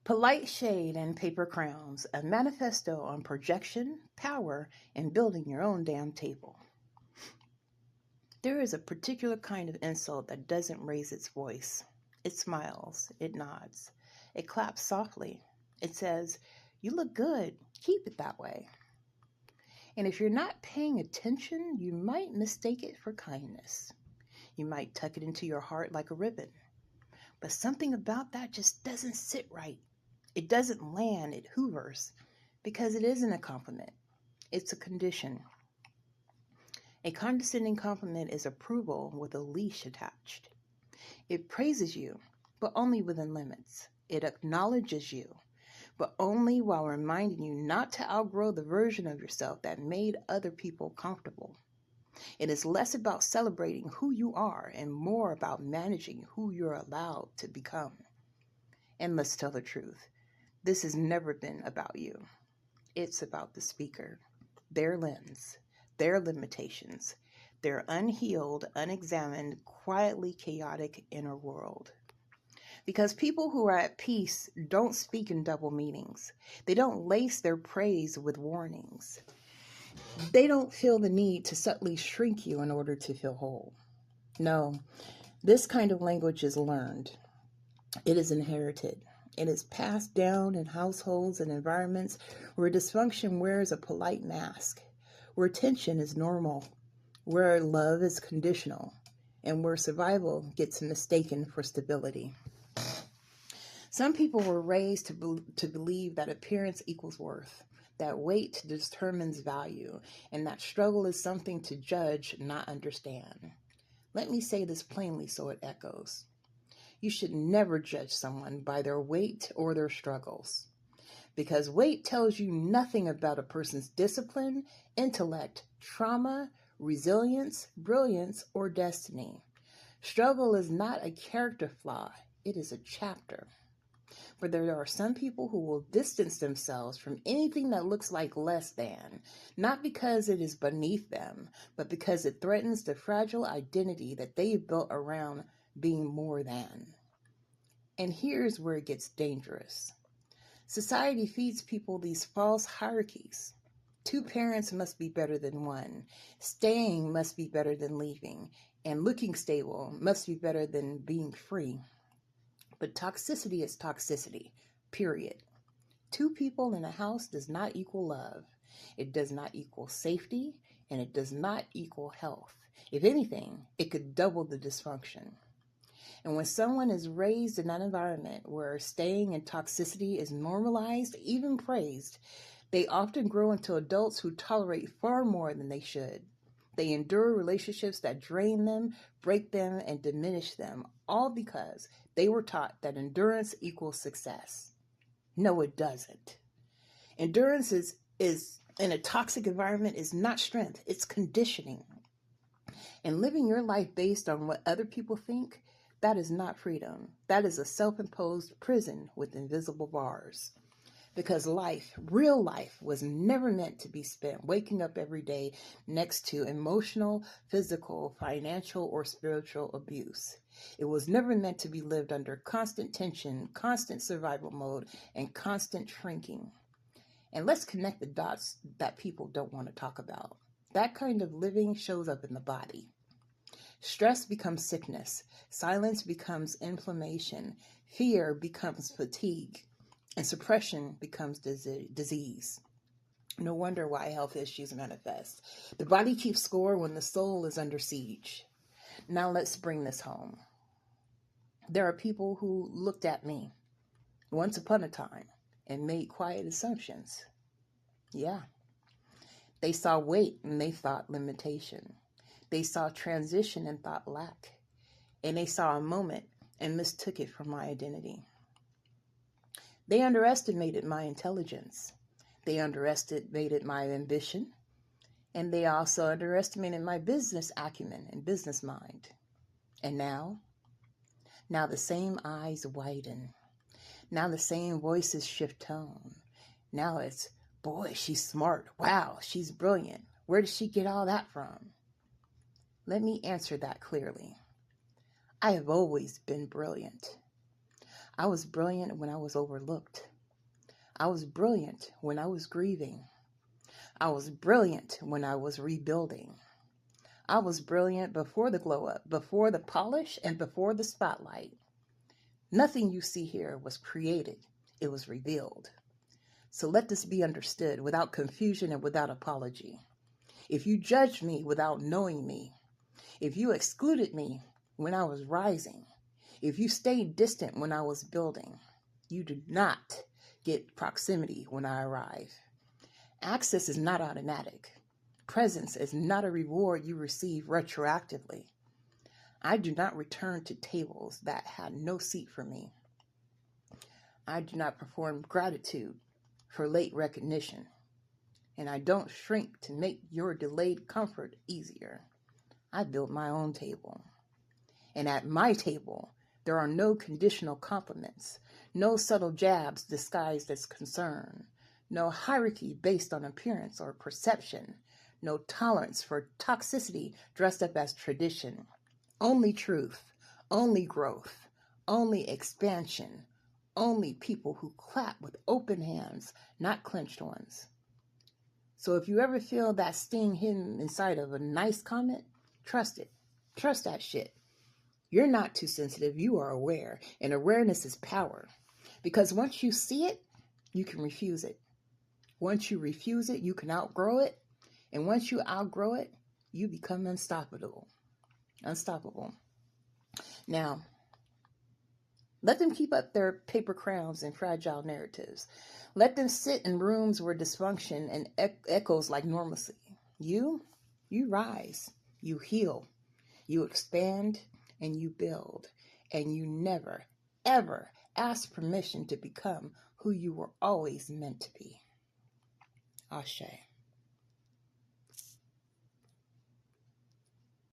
Polite shade and paper crowns, a manifesto on projection, power, and building your own damn table. There is a particular kind of insult that doesn't raise its voice. It smiles, it nods, it claps softly. It says, "You look good, keep it that way." And if you're not paying attention, you might mistake it for kindness. You might tuck it into your heart like a ribbon. But something about that just doesn't sit right. It doesn't land, it hoovers, because it isn't a compliment. It's a condition. A condescending compliment is approval with a leash attached. It praises you, but only within limits. It acknowledges you, but only while reminding you not to outgrow the version of yourself that made other people comfortable. It is less about celebrating who you are and more about managing who you're allowed to become. And let's tell the truth, this has never been about you. It's about the speaker, their lens, their limitations, their unhealed, unexamined, quietly chaotic inner world. Because people who are at peace don't speak in double meanings. They don't lace their praise with warnings. They don't feel the need to subtly shrink you in order to feel whole. No, this kind of language is learned. It is inherited. It is passed down in households and environments where dysfunction wears a polite mask, where tension is normal, where love is conditional, and where survival gets mistaken for stability. Some people were raised to believe that appearance equals worth, that weight determines value, and that struggle is something to judge, not understand. Let me say this plainly so it echoes. You should never judge someone by their weight or their struggles, because weight tells you nothing about a person's discipline, intellect, trauma, resilience, brilliance, or destiny. Struggle is not a character flaw, it is a chapter. For there are some people who will distance themselves from anything that looks like less than, not because it is beneath them, but because it threatens the fragile identity that they've built around being more than. And here's where it gets dangerous. Society feeds people these false hierarchies. 2 parents must be better than 1. Staying must be better than leaving. And looking stable must be better than being free. But toxicity is toxicity, period. 2 people in a house does not equal love. It does not equal safety, and it does not equal health. If anything, it could double the dysfunction. And when someone is raised in that environment where staying in toxicity is normalized, even praised, they often grow into adults who tolerate far more than they should. They endure relationships that drain them, break them, and diminish them, all because they were taught that endurance equals success. No, it doesn't. Endurance is in a toxic environment is not strength, it's conditioning. And living your life based on what other people think, that is not freedom. That is a self-imposed prison with invisible bars. Because life, real life, was never meant to be spent waking up every day next to emotional, physical, financial, or spiritual abuse. It was never meant to be lived under constant tension, constant survival mode, and constant shrinking. And let's connect the dots that people don't want to talk about. That kind of living shows up in the body. Stress becomes sickness. Silence becomes inflammation. Fear becomes fatigue. And suppression becomes disease. No wonder why health issues manifest. The body keeps score when the soul is under siege. Now let's bring this home. There are people who looked at me once upon a time and made quiet assumptions. Yeah. They saw weight and they thought limitation. They saw transition and thought lack. And they saw a moment and mistook it for my identity. They underestimated my intelligence. They underestimated my ambition. And they also underestimated my business acumen and business mind. And now the same eyes widen. Now the same voices shift tone. Now it's, boy, she's smart. Wow, she's brilliant. Where did she get all that from? Let me answer that clearly. I have always been brilliant. I was brilliant when I was overlooked. I was brilliant when I was grieving. I was brilliant when I was rebuilding. I was brilliant before the glow up, before the polish, and before the spotlight. Nothing you see here was created, it was revealed. So let this be understood without confusion and without apology. If you judged me without knowing me, if you excluded me when I was rising, if you stayed distant when I was building, you do not get proximity when I arrive. Access is not automatic. Presence is not a reward you receive retroactively. I do not return to tables that had no seat for me. I do not perform gratitude for late recognition. And I don't shrink to make your delayed comfort easier. I built my own table. And at my table, there are no conditional compliments, no subtle jabs disguised as concern, no hierarchy based on appearance or perception, no tolerance for toxicity dressed up as tradition. Only truth, only growth, only expansion, only people who clap with open hands, not clenched ones. So if you ever feel that sting hidden inside of a nice comment, trust it. Trust that shit. You're not too sensitive. You are aware. And awareness is power. Because once you see it, you can refuse it. Once you refuse it, you can outgrow it. And once you outgrow it, you become unstoppable. Unstoppable. Now, let them keep up their paper crowns and fragile narratives. Let them sit in rooms where dysfunction and echoes like normalcy. You rise, you heal, you expand, and you build. And you never, ever ask permission to become who you were always meant to be. Ashe.